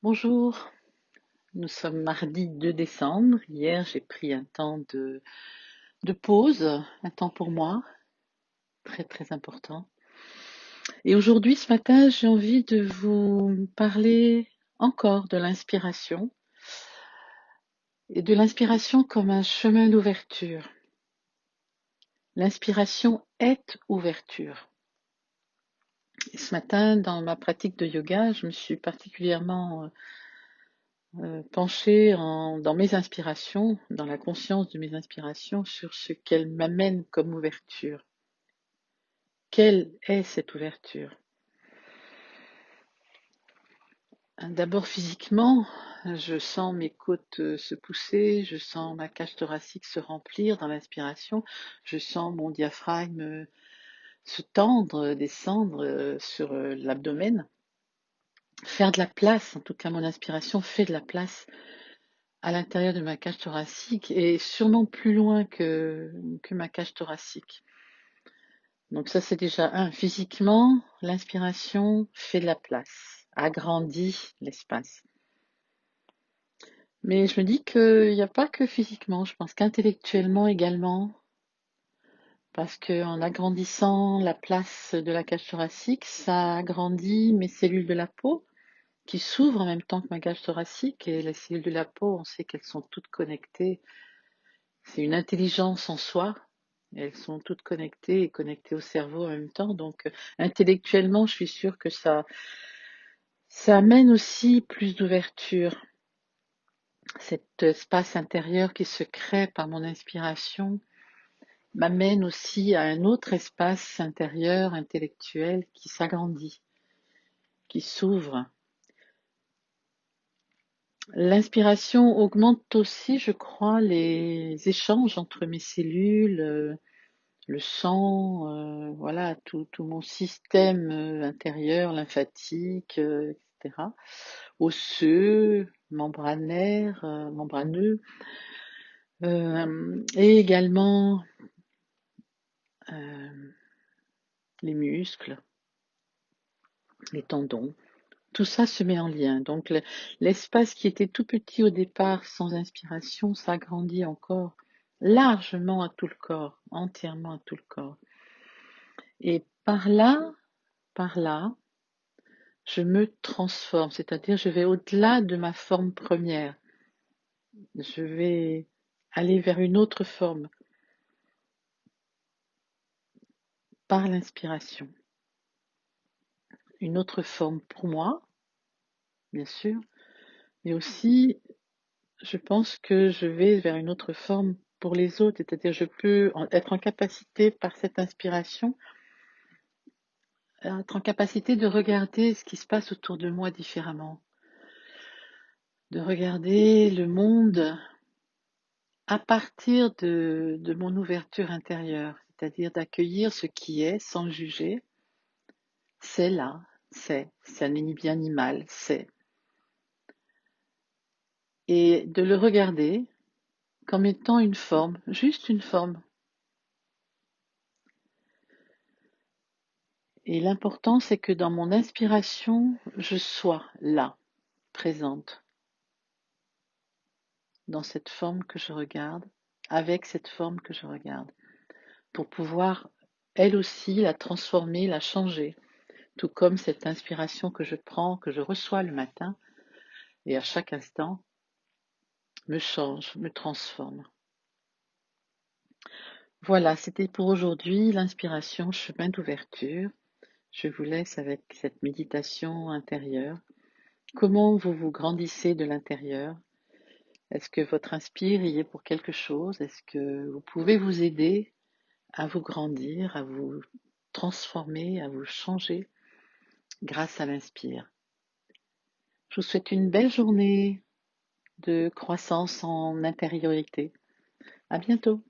Bonjour, nous sommes mardi 2 décembre. Hier, j'ai pris un temps de pause, un temps pour moi, très très important. Et aujourd'hui, ce matin, j'ai envie de vous parler encore de l'inspiration et de l'inspiration comme un chemin d'ouverture. L'inspiration est ouverture. Et ce matin, dans ma pratique de yoga, je me suis particulièrement penchée dans mes inspirations, dans la conscience de mes inspirations, sur ce qu'elles m'amènent comme ouverture. Quelle est cette ouverture? D'abord physiquement, je sens mes côtes se pousser, je sens ma cage thoracique se remplir dans l'inspiration, je sens mon diaphragme se tendre, descendre sur l'abdomen, faire de la place, en tout cas mon inspiration fait de la place à l'intérieur de ma cage thoracique et sûrement plus loin que ma cage thoracique. Donc ça c'est déjà un. Physiquement, l'inspiration fait de la place, agrandit l'espace. Mais je me dis qu'il n'y a pas que physiquement, je pense qu'intellectuellement également, parce qu'en agrandissant la place de la cage thoracique, ça agrandit mes cellules de la peau qui s'ouvrent en même temps que ma cage thoracique. Et les cellules de la peau, on sait qu'elles sont toutes connectées. C'est une intelligence en soi. Elles sont toutes connectées et connectées au cerveau en même temps. Donc, intellectuellement, je suis sûre que ça amène aussi plus d'ouverture. Cet espace intérieur qui se crée par mon inspiration m'amène aussi à un autre espace intérieur, intellectuel, qui s'agrandit, qui s'ouvre. L'inspiration augmente aussi, je crois, les échanges entre mes cellules, le sang, voilà, tout mon système intérieur, lymphatique, etc. Osseux, membraneux, et également les muscles, les tendons. Tout ça se met en lien. Donc l'espace qui était tout petit au départ, sans inspiration, s'agrandit encore largement à tout le corps, entièrement à tout le corps. Et par là, je me transforme, c'est-à-dire je vais au-delà de ma forme première. Je vais aller vers une autre forme par l'inspiration. Une autre forme pour moi, bien sûr, mais aussi je pense que je vais vers une autre forme pour les autres, c'est-à-dire je peux être en capacité par cette inspiration, être en capacité de regarder ce qui se passe autour de moi différemment, de regarder le monde à partir de mon ouverture intérieure, c'est-à-dire d'accueillir ce qui est sans juger. C'est là, ça n'est ni bien ni mal, c'est. Et de le regarder comme étant une forme, juste une forme. Et l'important, c'est que dans mon inspiration, je sois là, présente, dans cette forme que je regarde, avec cette forme que je regarde, pour pouvoir, elle aussi, la transformer, la changer, tout comme cette inspiration que je prends, que je reçois le matin, et à chaque instant, me change, me transforme. Voilà, c'était pour aujourd'hui l'inspiration chemin d'ouverture. Je vous laisse avec cette méditation intérieure. Comment vous vous grandissez de l'intérieur? Est-ce que votre inspire y est pour quelque chose? Est-ce que vous pouvez vous aider à vous grandir, à vous transformer, à vous changer grâce à l'inspire? Je vous souhaite une belle journée de croissance en intériorité. À bientôt.